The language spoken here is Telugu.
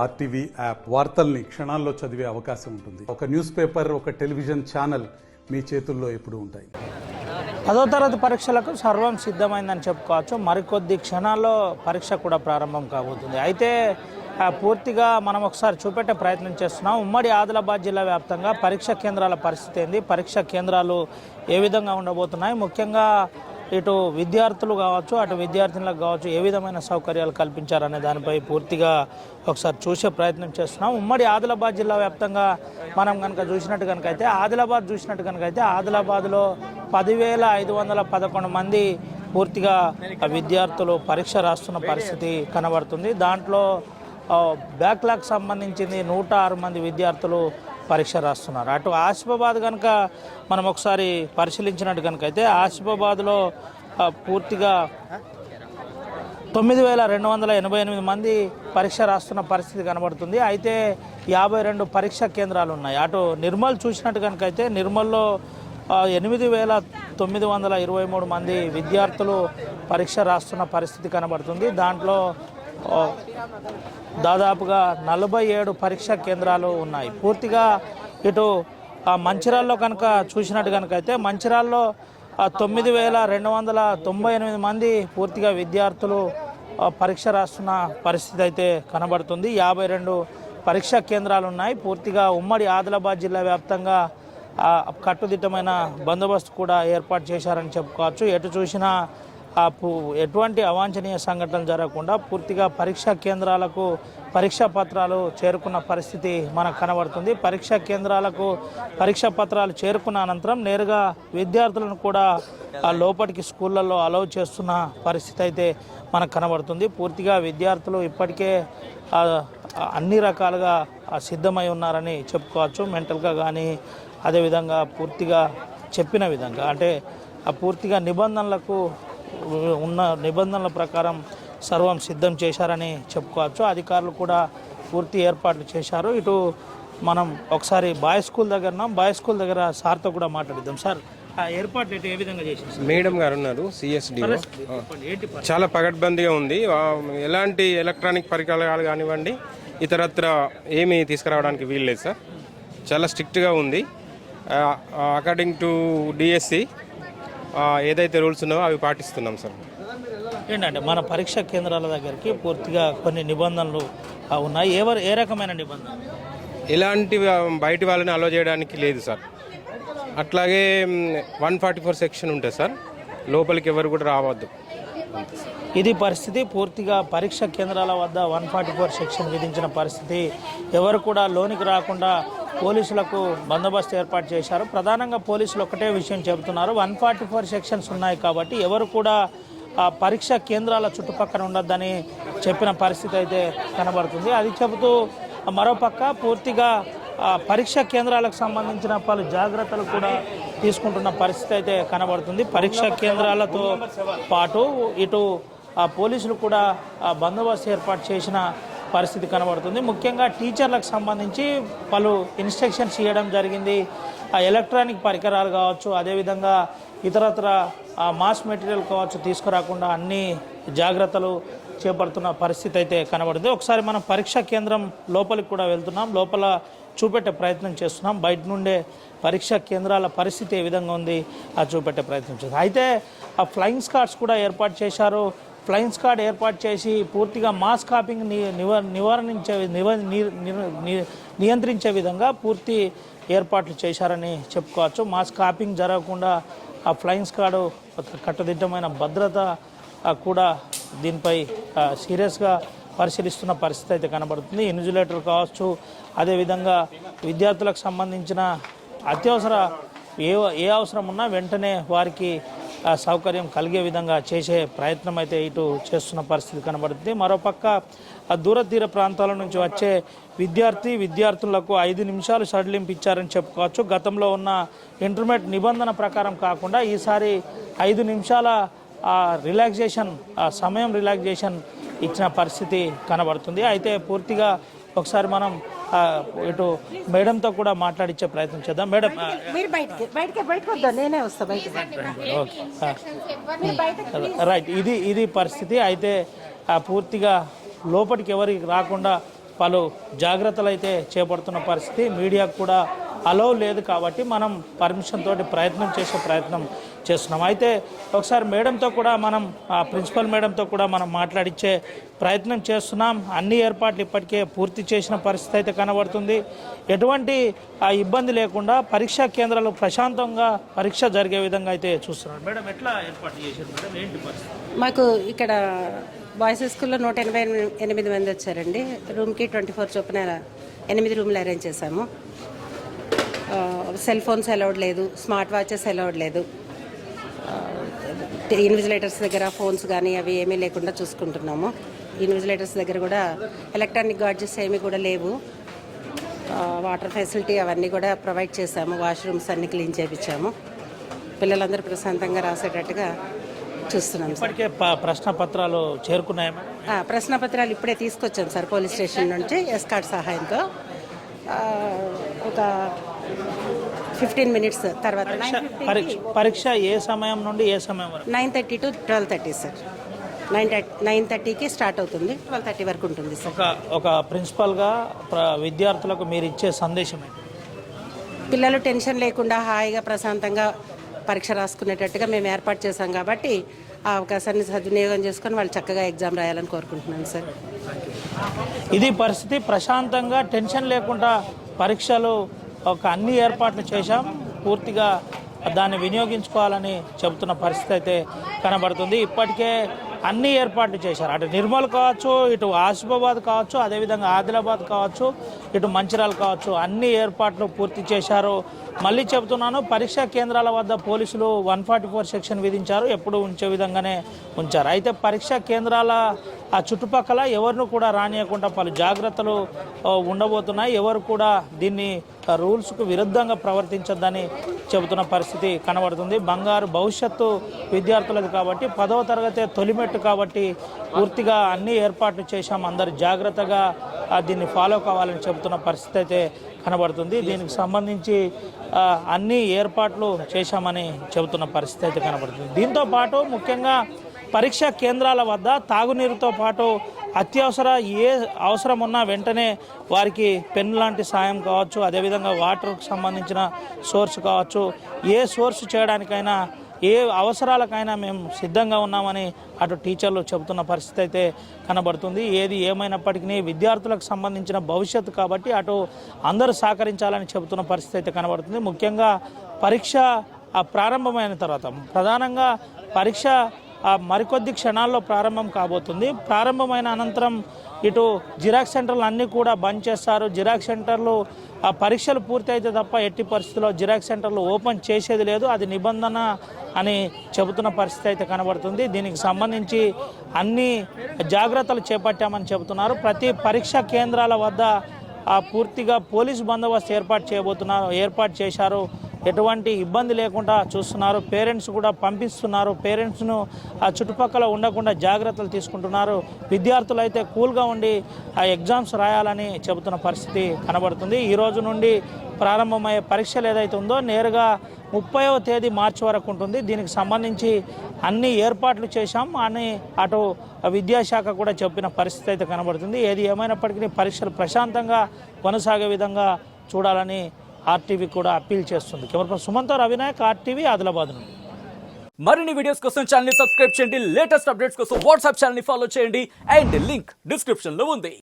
ఆర్టీవీ యాప్ వార్తల్ని క్షణాల్లో చదివే అవకాశం ఉంటుంది. ఒక న్యూస్ పేపర్, ఒక టెలివిజన్ ఛానల్ మీ చేతుల్లో ఎప్పుడూ ఉంటాయి. 10వ తరగతి పరీక్షలకు సర్వం సిద్ధమైందని చెప్పుకోవచ్చు. మరికొద్ది క్షణాల్లో పరీక్ష కూడా ప్రారంభం కాబోతుంది. అయితే పూర్తిగా మనం ఒకసారి చూపెట్టే ప్రయత్నం చేస్తున్నాం. ఉమ్మడి ఆదిలాబాద్ జిల్లా వ్యాప్తంగా పరీక్షా కేంద్రాల పరిస్థితి ఏంది, పరీక్షా కేంద్రాలు ఏ విధంగా ఉండబోతున్నాయి, ముఖ్యంగా ఇటు విద్యార్థులు కావచ్చు అటు విద్యార్థినులకు కావచ్చు ఏ విధమైన సౌకర్యాలు కల్పించారనే దానిపై పూర్తిగా ఒకసారి చూసే ప్రయత్నం చేస్తున్నాం. ఉమ్మడి ఆదిలాబాద్ జిల్లా వ్యాప్తంగా మనం కనుక చూసినట్టు కనుకైతే ఆదిలాబాద్లో 10,511 మంది పూర్తిగా విద్యార్థులు పరీక్ష రాస్తున్న పరిస్థితి కనబడుతుంది. దాంట్లో బ్యాక్లాగ్ సంబంధించింది 106 మంది విద్యార్థులు పరీక్ష రాస్తున్నారు. అటు ఆసిఫాబాద్ కనుక మనం ఒకసారి పరిశీలించినట్టు కనుకైతే ఆసిఫాబాద్లో పూర్తిగా 9,288 మంది పరీక్ష రాస్తున్న పరిస్థితి కనబడుతుంది. అయితే 52 పరీక్షా కేంద్రాలు ఉన్నాయి. అటు నిర్మల్ చూసినట్టు కనుకైతే నిర్మల్లో 8,923 మంది విద్యార్థులు పరీక్ష రాస్తున్న పరిస్థితి కనబడుతుంది. దాంట్లో దాదాపుగా 47 పరీక్షా కేంద్రాలు ఉన్నాయి. పూర్తిగా ఇటు మంచిర్యాలలో కనుక చూసినట్టు కనుకైతే మంచిర్యాలలో 9,298 మంది పూర్తిగా విద్యార్థులు పరీక్ష రాస్తున్న పరిస్థితి అయితే కనబడుతుంది. 52 పరీక్షా కేంద్రాలు ఉన్నాయి. పూర్తిగా ఉమ్మడి ఆదిలాబాద్ జిల్లా వ్యాప్తంగా కట్టుదిట్టమైన బందోబస్తు కూడా ఏర్పాటు చేశారని చెప్పుకోవచ్చు. ఎటు చూసినా ఎటువంటి అవాంఛనీయ సంఘటనలు జరగకుండా పూర్తిగా పరీక్షా కేంద్రాలకు పరీక్షా పత్రాలు చేరుకున్న పరిస్థితి మనకు కనబడుతుంది. పరీక్షా కేంద్రాలకు పరీక్షా పత్రాలు చేరుకున్న అనంతరం నేరుగా విద్యార్థులను కూడా లోపలికి స్కూళ్ళల్లో అలౌ చేస్తున్న పరిస్థితి అయితే మనకు కనబడుతుంది. పూర్తిగా విద్యార్థులు ఇప్పటికే అన్ని రకాలుగా సిద్ధమై ఉన్నారని చెప్పుకోవచ్చు. మెంటల్గా కానీ అదేవిధంగా పూర్తిగా చెప్పిన విధంగా అంటే పూర్తిగా నిబంధనల ప్రకారం సర్వం సిద్ధం చేశారని చెప్పుకోవచ్చు. అధికారులు కూడా పూర్తి ఏర్పాట్లు చేశారు. ఇటు మనం ఒకసారి బాయ్స్ స్కూల్ దగ్గర సార్తో కూడా మాట్లాడిద్దాం. సార్, ఏర్పాట్లు ఏ విధంగా చేశారు? మేడం గారు ఉన్నారు, సిఎస్డి చాలా పకడ్బందీగా ఉంది. ఎలాంటి ఎలక్ట్రానిక్ పరికరాలు కానివ్వండి ఇతరత్ర ఏమీ తీసుకురావడానికి వీల్లేదు సార్. చాలా స్ట్రిక్ట్గా ఉంది. అకార్డింగ్ టు డిఎస్సి ఏదైతే రూల్స్ ఉన్నావో అవి పాటిస్తున్నాం సార్. ఏంటంటే మన పరీక్షా కేంద్రాల దగ్గరికి పూర్తిగా కొన్ని నిబంధనలు ఉన్నాయి. ఏ రకమైన నిబంధనలు? ఎలాంటి బయటి వాళ్ళని అలో చేయడానికి లేదు సార్. అట్లాగే 144 సెక్షన్ ఉంటుంది సార్, లోపలికి ఎవరు కూడా రావద్దు. ఇది పరిస్థితి. పూర్తిగా పరీక్షా కేంద్రాల వద్ద 144 సెక్షన్ విధించిన పరిస్థితి. ఎవరు కూడా లోనికి రాకుండా పోలీసులకు బందోబస్తు ఏర్పాటు చేశారు. ప్రధానంగా పోలీసులు ఒకటే విషయం చెబుతున్నారు, 144 సెక్షన్స్ ఉన్నాయి కాబట్టి ఎవరు కూడా పరీక్షా కేంద్రాల చుట్టుపక్కల ఉండొద్దని చెప్పిన పరిస్థితి అయితే కనబడుతుంది. అది చెబుతూ మరోపక్క పూర్తిగా పరీక్షా కేంద్రాలకు సంబంధించిన పలు జాగ్రత్తలు కూడా తీసుకుంటున్న పరిస్థితి అయితే కనబడుతుంది. పరీక్షా కేంద్రాలతో పాటు ఇటు పోలీసులు కూడా బందోబస్తు ఏర్పాటు చేసిన పరిస్థితి కనబడుతుంది. ముఖ్యంగా టీచర్లకు సంబంధించి పలు ఇన్స్ట్రక్షన్స్ ఇవ్వడం జరిగింది. ఎలక్ట్రానిక్ పరికరాలు కావచ్చు, అదేవిధంగా ఇతరత్ర మాస్ మెటీరియల్ కావచ్చు తీసుకురాకుండా అన్ని జాగ్రత్తలు చేపడుతున్న పరిస్థితి అయితే కనబడుతుంది. ఒకసారి మనం పరీక్షా కేంద్రం లోపలికి కూడా వెళ్తున్నాం, లోపల చూపెట్టే ప్రయత్నం చేస్తున్నాం. బయట నుండే పరీక్షా కేంద్రాల పరిస్థితి ఏ విధంగా ఉంది అది చూపెట్టే ప్రయత్నం చేస్తాం. అయితే ఫ్లయింగ్ స్క్వాడ్స్ కూడా ఏర్పాటు చేశారు. ఫ్లయింగ్ స్క్వాడ్ ఏర్పాటు చేసి పూర్తిగా మాస్ కాపింగ్ నియంత్రించే విధంగా పూర్తి ఏర్పాట్లు చేశారని చెప్పుకోవచ్చు. మాస్ కాపింగ్ జరగకుండా ఫ్లయింగ్ స్క్వాడ్ కట్టుదిట్టమైన భద్రత కూడా దీనిపై సీరియస్గా పరిశీలిస్తున్న పరిస్థితి అయితే కనబడుతుంది. ఇన్సులేటర్ కావచ్చు, అదేవిధంగా విద్యార్థులకు సంబంధించిన అత్యవసర ఏ అవసరం ఉన్నా వెంటనే వారికి సౌకర్యం కలిగే విధంగా చేసే ప్రయత్నం అయితే ఇటు చేస్తున్న పరిస్థితి కనబడుతుంది. మరోపక్క దూరతీర ప్రాంతాల నుంచి వచ్చే విద్యార్థులకు 5 నిమిషాలు సడలింపు ఇచ్చారని చెప్పుకోవచ్చు. గతంలో ఉన్న ఇంటర్మీడియట్ నిబంధన ప్రకారం కాకుండా ఈసారి 5 నిమిషాల రిలాక్సేషన్ ఇచ్చిన పరిస్థితి కనబడుతుంది. అయితే పూర్తిగా ఒకసారి మనం ఇటు మేడంతో కూడా మాట్లాడించే ప్రయత్నం చేద్దాం. మేడం, రైట్, ఇది పరిస్థితి. అయితే పూర్తిగా లోపలికి ఎవరికి రాకుండా పలు జాగ్రత్తలు అయితే చేపడుతున్న పరిస్థితి. మీడియాకు కూడా అలౌ లేదు కాబట్టి మనం పర్మిషన్ తోటి చేసే ప్రయత్నం చేస్తున్నాం. అయితే ఒకసారి మేడంతో కూడా మనం ప్రిన్సిపల్ మేడంతో కూడా మనం మాట్లాడించే ప్రయత్నం చేస్తున్నాం. అన్ని ఏర్పాట్లు ఇప్పటికే పూర్తి చేసిన పరిస్థితి అయితే కనబడుతుంది. ఎటువంటి ఇబ్బంది లేకుండా పరీక్షా కేంద్రాలు ప్రశాంతంగా పరీక్ష జరిగే విధంగా అయితే చూస్తున్నాం. మేడం ఎట్లా ఏర్పాటు చేశారు మేడం, ఏంటి పరిస్థితి? మాకు ఇక్కడ బాయ్స్ స్కూల్లో 188 మంది వచ్చారండి. రూమ్కి 24 చొప్పున 8 రూమ్లు అరేంజ్ చేశాము. సెల్ ఫోన్స్ అలౌడ్ లేదు, స్మార్ట్ వాచెస్ అలౌడ్ లేదు. ఇన్విజిలేటర్స్ దగ్గర ఫోన్స్ కానీ అవి ఏమీ లేకుండా చూసుకుంటున్నాము. ఇన్విజిలేటర్స్ దగ్గర కూడా ఎలక్ట్రానిక్ గాడ్జెట్స్ ఏమీ కూడా లేవు. వాటర్ ఫెసిలిటీ అవన్నీ కూడా ప్రొవైడ్ చేశాము. వాష్రూమ్స్ అన్ని క్లీన్ చేయించాము. పిల్లలందరూ ప్రశాంతంగా రాసేటట్టుగా చూస్తున్నాం సార్. ఇప్పటికే ప్రశ్న పత్రాలు చేరుకున్నాయా? ప్రశ్న పత్రాలు ఇప్పుడే తీసుకొచ్చాం సార్ పోలీస్ స్టేషన్ నుంచి ఎస్కార్ట్ సహాయంతో. ఒక 15 మినిట్స్ తర్వాత పరీక్ష ఏ సమయం నుండి ఏ సమయం వరకు? 9:30 to 12:30 సార్. 9:30కి స్టార్ట్ అవుతుంది, 12:30 వరకు ఉంటుంది సార్. ఒక ప్రిన్సిపల్గా విద్యార్థులకు మీరు ఇచ్చే సందేశం ఏంటి? పిల్లలు టెన్షన్ లేకుండా హాయిగా ప్రశాంతంగా పరీక్ష రాసుకునేటట్టుగా మేము ఏర్పాటు చేశాం కాబట్టి ఆ అవకాశాన్ని సద్వినియోగం చేసుకొని వాళ్ళు చక్కగా ఎగ్జామ్ రాయాలని కోరుకుంటున్నాను సార్. ఇది పరిస్థితి. ప్రశాంతంగా టెన్షన్ లేకుండా పరీక్షలు అన్ని ఏర్పాట్లు చేశాం. పూర్తిగా దాన్ని వినియోగించుకోవాలని చెబుతున్న పరిస్థితి అయితే కనబడుతుంది. ఇప్పటికే అన్ని ఏర్పాట్లు చేశారు. అటు నిర్మల్ కావచ్చు, ఇటు ఆసిఫాబాద్ కావచ్చు, అదేవిధంగా ఆదిలాబాద్ కావచ్చు, ఇటు మంచిర్యాల కావచ్చు, అన్ని ఏర్పాట్లు పూర్తి చేశారు. మళ్ళీ చెబుతున్నాను, పరీక్షా కేంద్రాల వద్ద పోలీసులు 144 సెక్షన్ విధించారు. ఎప్పుడు ఉంచే విధంగానే ఉంచారు. అయితే పరీక్షా కేంద్రాల చుట్టుపక్కల ఎవరిని కూడా రానియకుండా పలు జాగ్రత్తలు ఉండబోతున్నాయి. ఎవరు కూడా దీన్ని రూల్స్కు విరుద్ధంగా ప్రవర్తించొద్దని చెబుతున్న పరిస్థితి కనబడుతుంది. బంగారు భవిష్యత్తు విద్యార్థులది కాబట్టి 10వ తరగతి తొలిమెట్టు కాబట్టి పూర్తిగా అన్ని ఏర్పాట్లు చేశాం. అందరు జాగ్రత్తగా దీన్ని ఫాలో కావాలని చెబుతున్న పరిస్థితి అయితే కనబడుతుంది. దీనికి సంబంధించి అన్ని ఏర్పాట్లు చేశామని చెబుతున్న పరిస్థితి అయితే కనబడుతుంది. దీంతో పాటు ముఖ్యంగా పరీక్షా కేంద్రాల వద్ద తాగునీరుతో పాటు అత్యవసర ఏ అవసరం ఉన్నా వెంటనే వారికి పెన్ లాంటి సాయం కావచ్చు, అదేవిధంగా వాటర్కు సంబంధించిన సోర్స్ కావచ్చు, ఏ సోర్స్ చేయడానికైనా ఏ అవసరాలకైనా మేము సిద్ధంగా ఉన్నామని అటు టీచర్లు చెబుతున్న పరిస్థితి అయితే కనబడుతుంది. ఏది ఏమైనప్పటికీ విద్యార్థులకు సంబంధించిన భవిష్యత్తు కాబట్టి అటు అందరూ సహకరించాలని చెబుతున్న పరిస్థితి అయితే కనబడుతుంది. ముఖ్యంగా పరీక్ష ప్రారంభమైన తర్వాత ప్రధానంగా పరీక్ష మరికొద్ది క్షణాల్లో ప్రారంభం కాబోతుంది. ప్రారంభమైన అనంతరం ఇటు జిరాక్స్ సెంటర్లు అన్నీ కూడా బంద్ చేస్తారు. జిరాక్స్ సెంటర్లు పరీక్షలు పూర్తి అయితే తప్ప ఎట్టి పరిస్థితుల్లో జిరాక్స్ సెంటర్లు ఓపెన్ చేసేది లేదు. అది నిబంధన అని చెబుతున్న పరిస్థితి అయితే కనబడుతుంది. దీనికి సంబంధించి అన్ని జాగ్రత్తలు చేపట్టామని చెబుతున్నారు. ప్రతి పరీక్షా కేంద్రాల వద్ద పూర్తిగా పోలీసు బందోబస్తు ఏర్పాటు చేశారు. ఎటువంటి ఇబ్బంది లేకుండా చూస్తున్నారు. పేరెంట్స్ కూడా పంపిస్తున్నారు. పేరెంట్స్ను చుట్టుపక్కల ఉండకుండా జాగ్రత్తలు తీసుకుంటున్నారు. విద్యార్థులు అయితే కూల్గా ఉండి ఎగ్జామ్స్ రాయాలని చెబుతున్న పరిస్థితి కనబడుతుంది. ఈ రోజు నుండి ప్రారంభమయ్యే పరీక్షలు ఏదైతే ఉందో నేరుగా 30వ తేదీ మార్చి వరకు ఉంటుంది. దీనికి సంబంధించి అన్ని ఏర్పాట్లు చేశాం అని అటు విద్యాశాఖ కూడా చెప్పిన పరిస్థితి అయితే కనబడుతుంది. ఏది ఏమైనప్పటికీ పరీక్షలు ప్రశాంతంగా కొనసాగే విధంగా చూడాలని ఆర్టీవీ కూడా అప్పీల్ చేస్తుంది. కెమెరా సుమంతో రవినాయక్, ఆర్టీవీ, ఆదిలాబాద్ నుండి. మరిన్ని వీడియోస్ కోసం ఛానల్ ని సబ్స్క్రైబ్ చేయండి. లేటెస్ట్ అప్డేట్స్ కోసం వాట్సాప్ ఛానల్ ని ఫాలో చేయండి. అండ్ లింక్ డిస్క్రిప్షన్ లో ఉంది.